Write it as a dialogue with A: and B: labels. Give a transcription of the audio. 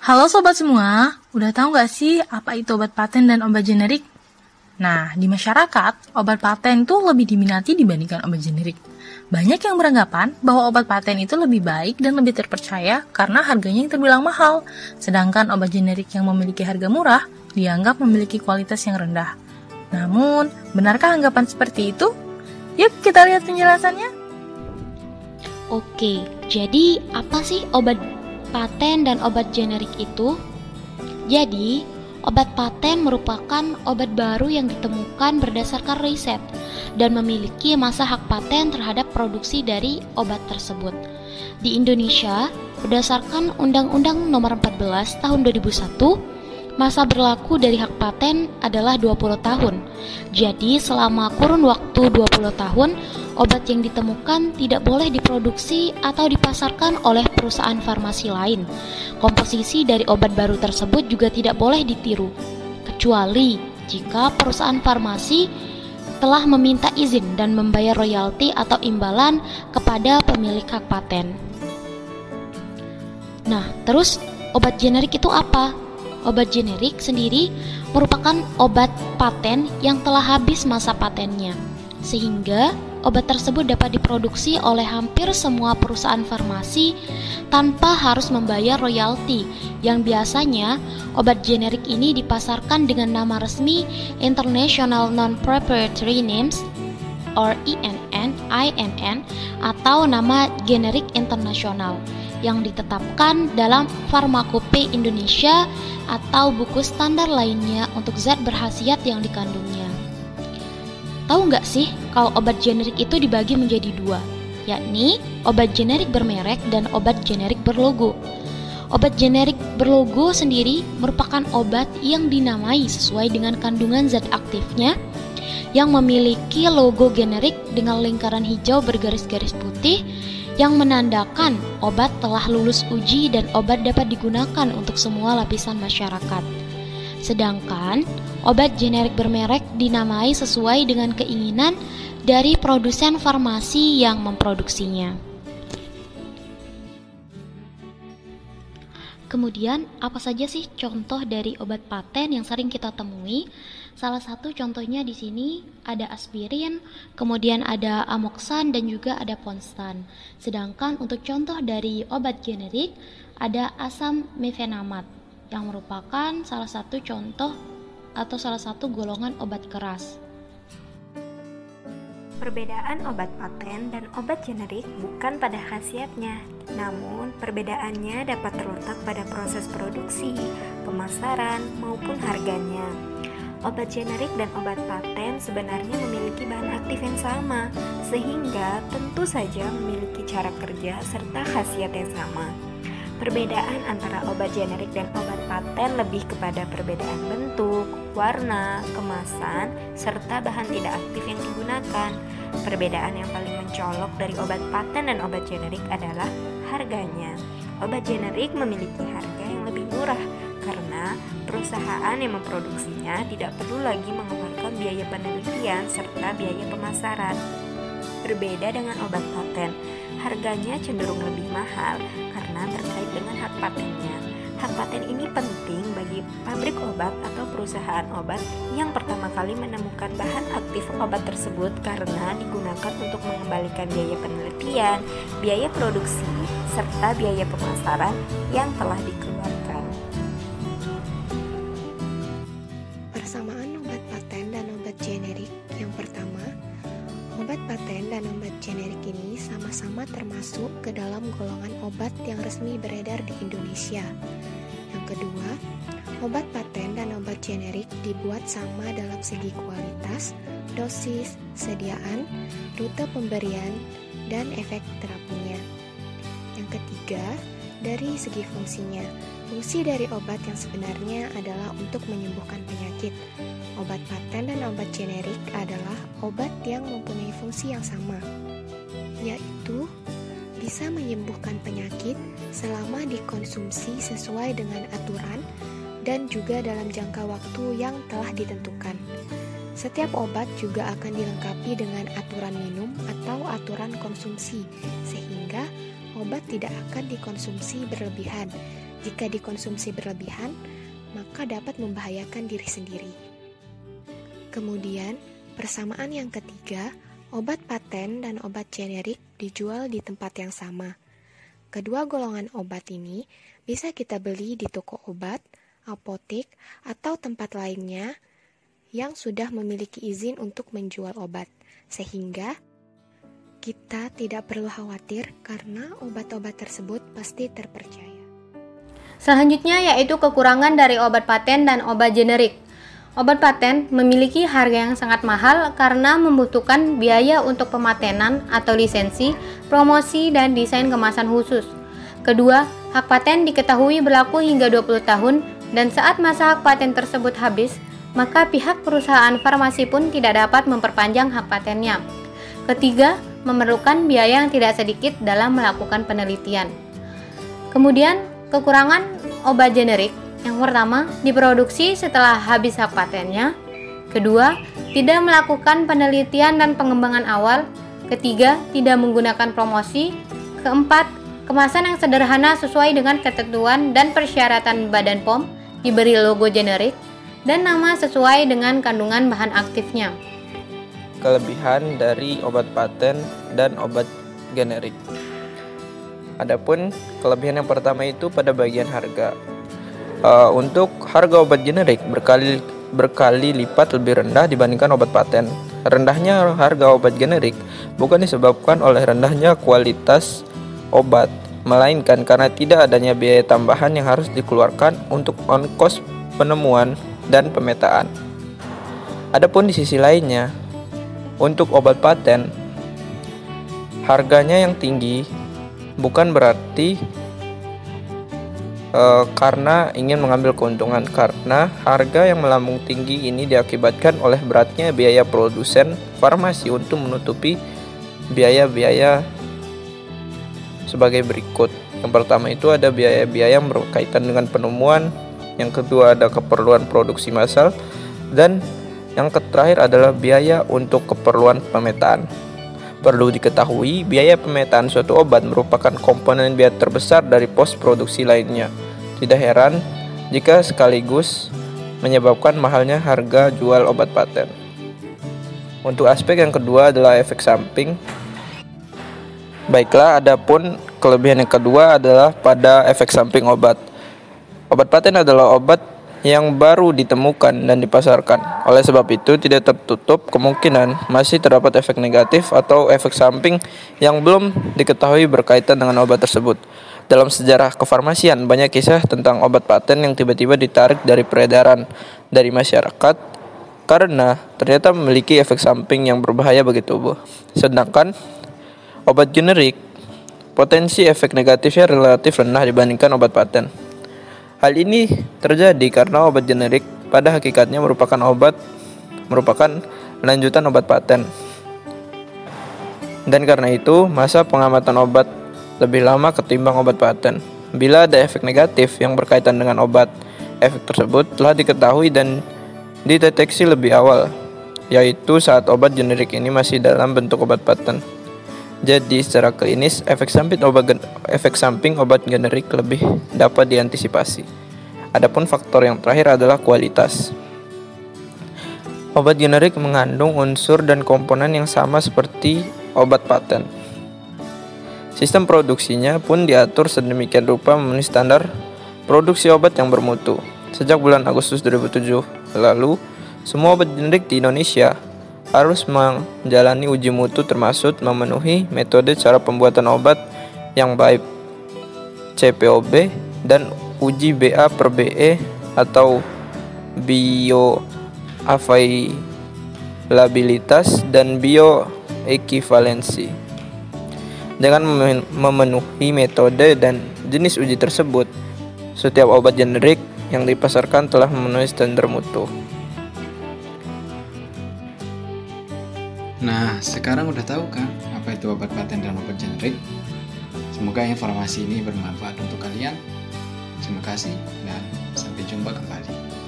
A: Halo sobat semua, udah tahu nggak sih apa itu obat paten dan obat generik? Nah, di masyarakat, obat paten itu lebih diminati dibandingkan obat generik. Banyak yang beranggapan bahwa obat paten itu lebih baik dan lebih terpercaya karena harganya yang terbilang mahal. Sedangkan obat generik yang memiliki harga murah dianggap memiliki kualitas yang rendah. Namun, benarkah anggapan seperti itu? Yuk kita lihat penjelasannya.
B: Oke, jadi apa sih obat paten dan obat generik itu? Jadi, obat paten merupakan obat baru yang ditemukan berdasarkan riset dan memiliki masa hak paten terhadap produksi dari obat tersebut. Di Indonesia, berdasarkan Undang-Undang Nomor 14 Tahun 2001, masa berlaku dari hak paten adalah 20 tahun. Jadi, selama kurun waktu 20 tahun, obat yang ditemukan tidak boleh diproduksi atau dipasarkan oleh perusahaan farmasi lain. Komposisi dari obat baru tersebut juga tidak boleh ditiru, kecuali jika perusahaan farmasi telah meminta izin dan membayar royalti atau imbalan kepada pemilik hak paten. Nah, terus obat generik itu apa? Obat generik sendiri merupakan obat paten yang telah habis masa patennya, sehingga obat tersebut dapat diproduksi oleh hampir semua perusahaan farmasi tanpa harus membayar royalti, yang biasanya obat generik ini dipasarkan dengan nama resmi International Non-Proprietary Names or INN, atau nama generik internasional yang ditetapkan dalam Farmakope Indonesia atau buku standar lainnya untuk zat berkhasiat yang dikandungnya. Tahu nggak sih kalau obat generik itu dibagi menjadi dua, yakni obat generik bermerek dan obat generik berlogo. Obat generik berlogo sendiri merupakan obat yang dinamai sesuai dengan kandungan zat aktifnya yang memiliki logo generik dengan lingkaran hijau bergaris-garis putih yang menandakan obat telah lulus uji dan obat dapat digunakan untuk semua lapisan masyarakat. Sedangkan obat generik bermerek dinamai sesuai dengan keinginan dari produsen farmasi yang memproduksinya. Kemudian, apa saja sih contoh dari obat paten yang sering kita temui? Salah satu contohnya di sini ada aspirin, kemudian ada amoxan dan juga ada ponstan. Sedangkan untuk contoh dari obat generik ada asam mefenamat yang merupakan salah satu contoh atau salah satu golongan obat keras.
C: Perbedaan obat paten dan obat generik bukan pada khasiatnya, namun perbedaannya dapat terletak pada proses produksi, pemasaran, maupun harganya. Obat generik dan obat paten sebenarnya memiliki bahan aktif yang sama, sehingga tentu saja memiliki cara kerja serta khasiat yang sama. Perbedaan antara obat generik dan obat paten lebih kepada perbedaan bentuk, warna, kemasan, serta bahan tidak aktif yang digunakan. Perbedaan yang paling mencolok dari obat paten dan obat generik adalah harganya. Obat generik memiliki harga yang lebih murah karena perusahaan yang memproduksinya tidak perlu lagi mengeluarkan biaya penelitian serta biaya pemasaran. Berbeda dengan obat paten, harganya cenderung lebih mahal karena terkait dengan hak patennya. Hak paten ini penting bagi pabrik obat atau perusahaan obat yang pertama kali menemukan bahan aktif obat tersebut karena digunakan untuk mengembalikan biaya penelitian, biaya produksi, serta biaya pemasaran yang telah dikeluarkan.
D: Persamaan obat paten dan obat generik. Yang pertama, obat paten dan obat generik ini sama-sama termasuk ke dalam golongan obat yang resmi beredar di Indonesia. Yang kedua, obat paten dan obat generik dibuat sama dalam segi kualitas, dosis, sediaan, rute pemberian, dan efek terapinya. Yang ketiga, dari segi fungsinya. Fungsi dari obat yang sebenarnya adalah untuk menyembuhkan penyakit. Obat paten dan obat generik adalah obat yang mempunyai fungsi yang sama, yaitu bisa menyembuhkan penyakit selama dikonsumsi sesuai dengan aturan dan juga dalam jangka waktu yang telah ditentukan. Setiap obat juga akan dilengkapi dengan aturan minum atau aturan konsumsi, sehingga obat tidak akan dikonsumsi berlebihan Jika dikonsumsi berlebihan, maka dapat membahayakan diri sendiri. Kemudian, persamaan yang ketiga, obat paten dan obat generik dijual di tempat yang sama. Kedua golongan obat ini bisa kita beli di toko obat, apotek, atau tempat lainnya yang sudah memiliki izin untuk menjual obat, sehingga kita tidak perlu khawatir karena obat-obat tersebut pasti terpercaya.
E: Selanjutnya yaitu kekurangan dari obat paten dan obat generik. Obat paten memiliki harga yang sangat mahal karena membutuhkan biaya untuk pematenan atau lisensi, promosi, dan desain kemasan khusus. Kedua, hak paten diketahui berlaku hingga 20 tahun dan saat masa hak paten tersebut habis, maka pihak perusahaan farmasi pun tidak dapat memperpanjang hak patennya. Ketiga, memerlukan biaya yang tidak sedikit dalam melakukan penelitian. Kemudian, kekurangan obat generik, yang pertama, diproduksi setelah habis hak patennya. Kedua, tidak melakukan penelitian dan pengembangan awal. Ketiga, tidak menggunakan promosi. Keempat, kemasan yang sederhana sesuai dengan ketentuan dan persyaratan Badan POM, diberi logo generik, dan nama sesuai dengan kandungan bahan aktifnya.
F: Kelebihan dari obat paten dan obat generik. Adapun kelebihan yang pertama itu pada bagian harga. Untuk harga obat generik berkali lipat lebih rendah dibandingkan obat paten. Rendahnya harga obat generik bukan disebabkan oleh rendahnya kualitas obat, melainkan karena tidak adanya biaya tambahan yang harus dikeluarkan untuk ongkos penemuan dan pemetaan. Adapun di sisi lainnya, untuk obat paten, harganya yang tinggi bukan berarti karena ingin mengambil keuntungan, karena harga yang melambung tinggi ini diakibatkan oleh beratnya biaya produsen farmasi untuk menutupi biaya-biaya sebagai berikut. Yang pertama itu ada biaya-biaya yang berkaitan dengan penemuan, yang kedua ada keperluan produksi massal, dan yang terakhir adalah biaya untuk keperluan pemetaan. Perlu diketahui, biaya pemetaan suatu obat merupakan komponen biaya terbesar dari pos produksi lainnya. Tidak heran jika sekaligus menyebabkan mahalnya harga jual obat paten. Untuk aspek yang kedua adalah efek samping. Baiklah, adapun kelebihan yang kedua adalah pada efek samping obat. Obat paten adalah obat yang baru ditemukan dan dipasarkan. Oleh sebab itu, tidak tertutup kemungkinan masih terdapat efek negatif atau efek samping yang belum diketahui berkaitan dengan obat tersebut. Dalam sejarah kefarmasian, banyak kisah tentang obat paten yang tiba-tiba ditarik dari peredaran dari masyarakat karena ternyata memiliki efek samping yang berbahaya bagi tubuh. Sedangkan obat generik, potensi efek negatifnya relatif rendah dibandingkan obat paten. Hal ini terjadi karena obat generik pada hakikatnya merupakan lanjutan obat paten. Dan karena itu, masa pengamatan obat lebih lama ketimbang obat paten. Bila ada efek negatif yang berkaitan dengan obat, efek tersebut telah diketahui dan dideteksi lebih awal, yaitu saat obat generik ini masih dalam bentuk obat paten. Jadi secara klinis, efek samping obat generik lebih dapat diantisipasi. Adapun faktor yang terakhir adalah kualitas. Obat generik mengandung unsur dan komponen yang sama seperti obat paten. Sistem produksinya pun diatur sedemikian rupa memenuhi standar produksi obat yang bermutu. Sejak bulan Agustus 2007 lalu, semua obat generik di Indonesia harus menjalani uji mutu termasuk memenuhi metode cara pembuatan obat yang baik CPOB dan uji BA per BE atau bioavailabilitas dan bioekivalensi. Dengan memenuhi metode dan jenis uji tersebut, setiap obat generik yang dipasarkan telah memenuhi standar mutu.
G: Nah, sekarang udah tahu kan apa itu obat paten dan obat generik? Semoga informasi ini bermanfaat untuk kalian. Terima kasih dan sampai jumpa kembali.